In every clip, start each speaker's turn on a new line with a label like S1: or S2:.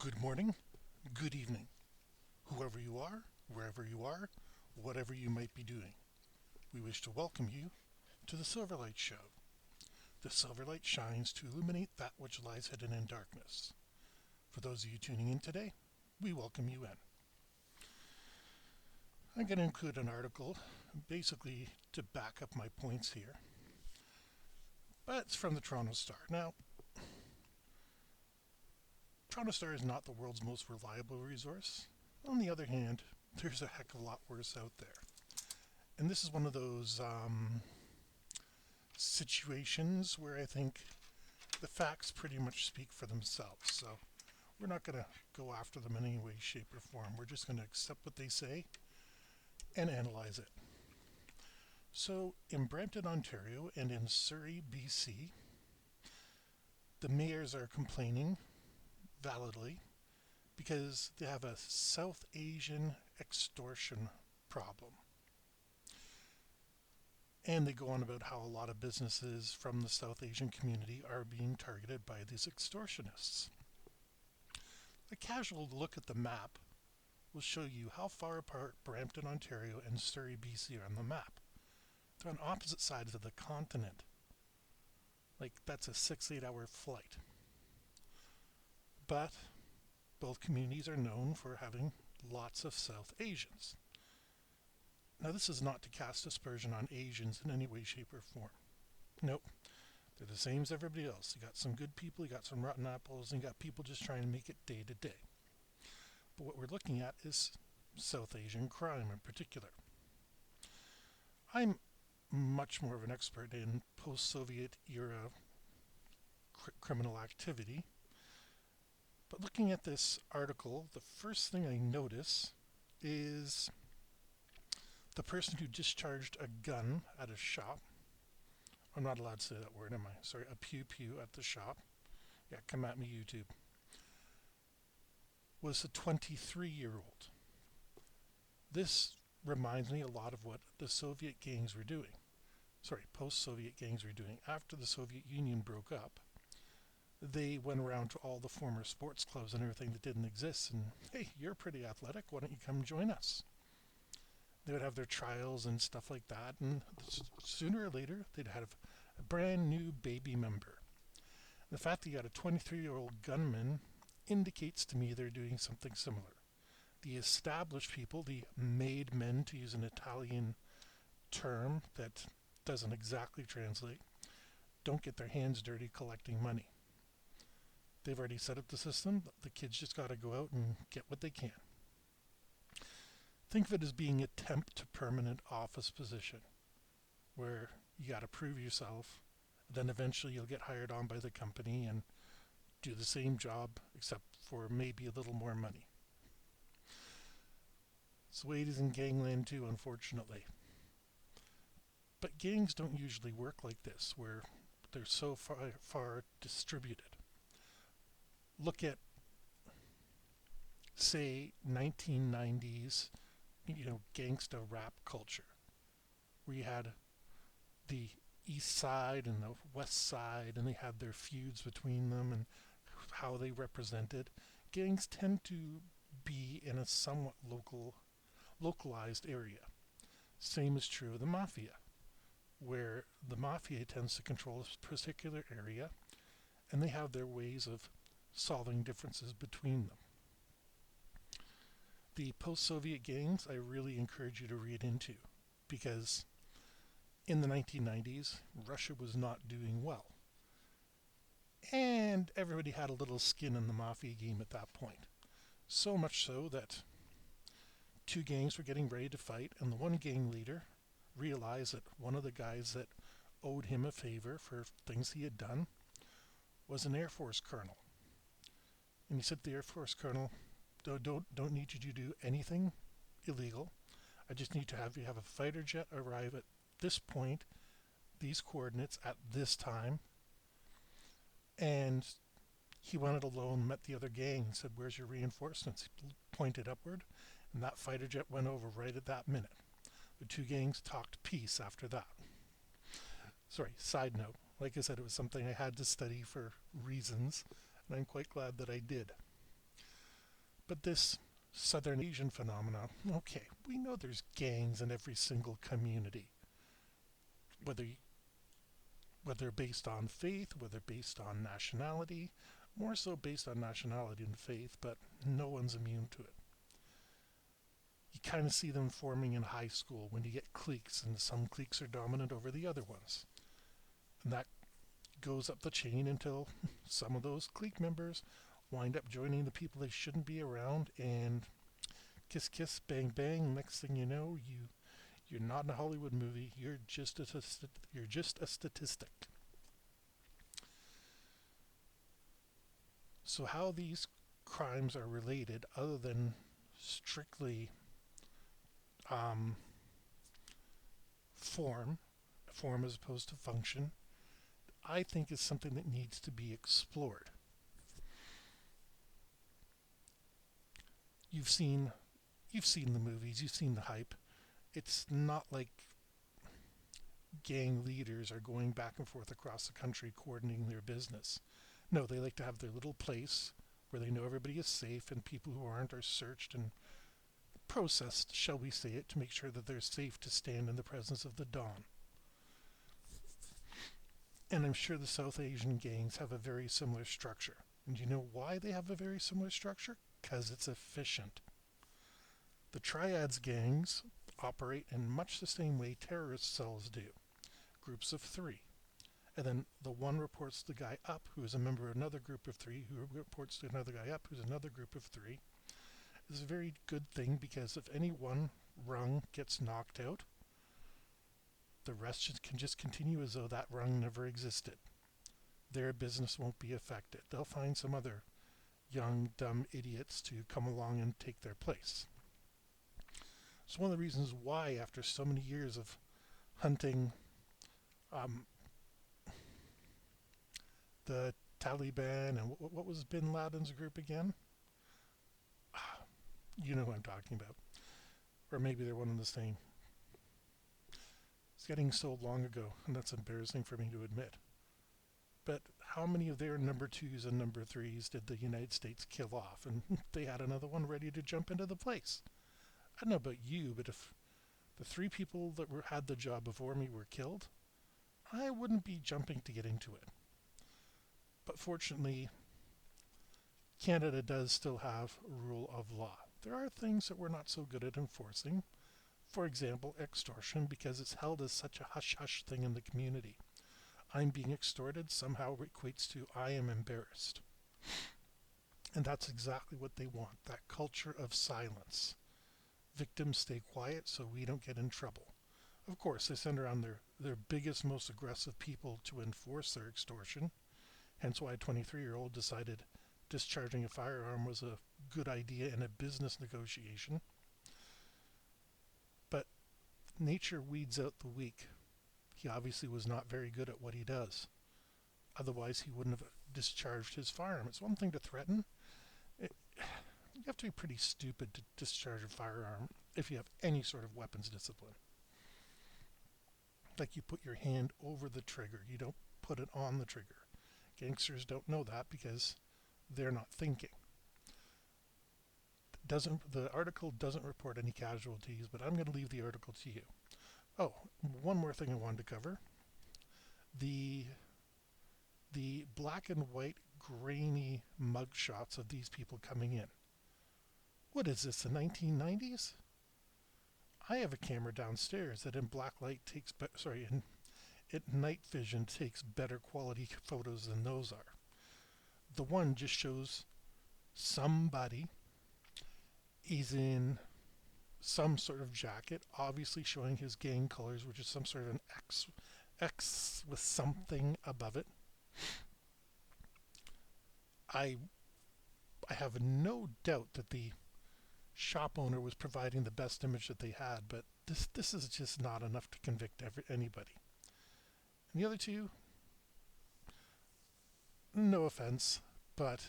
S1: Good morning, good evening, whoever you are, wherever you are, whatever you might be doing. We wish to welcome you to the Silverlight Show. The Silverlight shines to illuminate that which lies hidden in darkness. For those of you tuning in today, we welcome you in. I'm going to include an article basically to back up my points here, but it's from the Toronto Star. Now, Toronto Star is not the world's most reliable resource. On the other hand, there's a heck of a lot worse out there. And this is one of those situations where I think the facts pretty much speak for themselves. So we're not going to go after them in any way, shape, or form. We're just going to accept what they say and analyze it. So in Brampton, Ontario, and in Surrey, BC, the mayors are complaining validly because they have a South Asian extortion problem. And they go on about how a lot of businesses from the South Asian community are being targeted by these extortionists. A casual look at the map will show you how far apart Brampton, Ontario and Surrey, BC are on the map. They're on opposite sides of the continent. Like, that's a 6-8 hour flight. But both communities are known for having lots of South Asians. Now, this is not to cast aspersion on Asians in any way, shape, or form. Nope. They're the same as everybody else. You got some good people, you got some rotten apples, and you got people just trying to make it day to day. But what we're looking at is South Asian crime in particular. I'm much more of an expert in post-Soviet era criminal activity. But looking at this article, the first thing I notice is the person who discharged a gun at a shop. I'm not allowed to say that word, am I? Sorry, a pew-pew at the shop. Yeah, come at me, YouTube. Was a 23-year-old. This reminds me a lot of what the Soviet gangs were doing. Sorry, post-Soviet gangs were doing. After the Soviet Union broke up, they went around to all the former sports clubs and everything that didn't exist and, hey, you're pretty athletic, why don't you come join us? They would have their trials and stuff like that, and sooner or later they'd have a brand new baby member. The fact that you got a 23-year-old gunman indicates to me they're doing something similar. The established people, the made men, to use an Italian term that doesn't exactly translate, don't get their hands dirty collecting money. They've already set up the system. The kids just got to go out and get what they can. Think of it as being a temp to permanent office position, where you got to prove yourself, then eventually you'll get hired on by the company and do the same job, except for maybe a little more money. It's the way it is in gangland too, unfortunately. But gangs don't usually work like this, where they're so far distributed. Look at, say, 1990s, gangsta rap culture, where you had the east side and the west side, and they had their feuds between them and how they represented. Gangs tend to be in a somewhat localized area. Same is true of the mafia, where the mafia tends to control a particular area, and they have their ways of solving differences between them. The post-Soviet gangs, I really encourage you to read into, because in the 1990s, Russia was not doing well. And everybody had a little skin in the mafia game at that point. So much so that two gangs were getting ready to fight, and the one gang leader realized that one of the guys that owed him a favor for things he had done was an Air Force colonel. And he said to the Air Force colonel, don't need you to do anything illegal. I just need to have you have a fighter jet arrive at this point, these coordinates at this time. And he went it alone, met the other gang, and said, "Where's your reinforcements?" He pointed upward, and that fighter jet went over right at that minute. The two gangs talked peace after that. Sorry, side note. Like I said, it was something I had to study for reasons, and I'm quite glad that I did. But this Southern Asian phenomenon, okay, we know there's gangs in every single community, whether whether based on faith, whether based on nationality, more so based on nationality and faith, but no one's immune to it. You kind of see them forming in high school when you get cliques, and some cliques are dominant over the other ones. And that goes up the chain until some of those clique members wind up joining the people they shouldn't be around, and kiss kiss bang bang, next thing you know, you're not in a Hollywood movie, you're just a statistic. So how these crimes are related, other than strictly um, form form as opposed to function, I think is something that needs to be explored. You've seen you've seen the movies, you've seen the hype. It's not like gang leaders are going back and forth across the country coordinating their business. No, they like to have their little place where they know everybody is safe and people who aren't are searched and processed, shall we say it, to make sure that they're safe to stand in the presence of the dawn. And I'm sure the South Asian gangs have a very similar structure. And you know why they have a very similar structure? Because it's efficient. The triads gangs operate in much the same way terrorist cells do. Groups of three. And then the one reports the guy up who is a member of another group of three, who reports to another guy up who's another group of three. It's a very good thing because if any one rung gets knocked out, the rest can just continue as though that rung never existed. Their business won't be affected. They'll find some other young, dumb idiots to come along and take their place. It's one of the reasons why, after so many years of hunting the Taliban and what was Bin Laden's group again? You know who I'm talking about. Or maybe they're one and the same. It's getting so long ago, and that's embarrassing for me to admit. But how many of their number twos and number threes did the United States kill off? And they had another one ready to jump into the place. I don't know about you, but if the three people that had the job before me were killed, I wouldn't be jumping to get into it. But fortunately, Canada does still have rule of law. There are things that we're not so good at enforcing. For example, extortion, because it's held as such a hush-hush thing in the community. I'm being extorted somehow equates to I am embarrassed. And that's exactly what they want, that culture of silence. Victims stay quiet so we don't get in trouble. Of course, they send around their biggest, most aggressive people to enforce their extortion. Hence why a 23-year-old decided discharging a firearm was a good idea in a business negotiation. But nature weeds out the weak. He obviously was not very good at what he does. Otherwise, he wouldn't have discharged his firearm. It's one thing to threaten. You have to be pretty stupid to discharge a firearm if you have any sort of weapons discipline. Like you put your hand over the trigger. You don't put it on the trigger. Gangsters don't know that because they're not thinking. The article doesn't report any casualties, but I'm going to leave the article to you. Oh, one more thing I wanted to cover. The black and white grainy mugshots of these people coming in. What is this, the 1990s? I have a camera downstairs that in black light in night vision takes better quality photos than those are. The one just shows somebody is in some sort of jacket, obviously showing his gang colors, which is some sort of an X with something above it. I have no doubt that the shop owner was providing the best image that they had, but this is just not enough to convict anybody. And the other two, no offense, but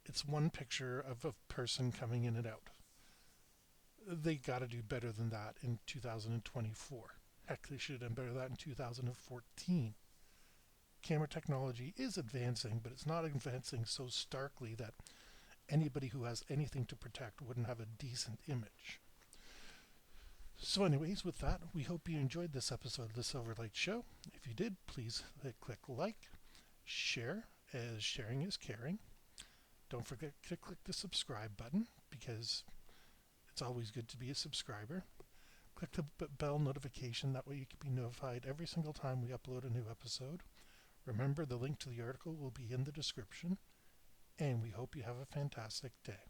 S1: it's one picture of a person coming in and out. They got to do better than that in 2024. Heck, they should have done better than that in 2014. Camera technology is advancing, but it's not advancing so starkly that anybody who has anything to protect wouldn't have a decent image. So anyways, with that, we hope you enjoyed this episode of the Silverlight Show. If you did, please click like, share, as sharing is caring. Don't forget to click the subscribe button, because it's always good to be a subscriber. Click the bell notification, that way you can be notified every single time we upload a new episode. Remember, the link to the article will be in the description, and we hope you have a fantastic day.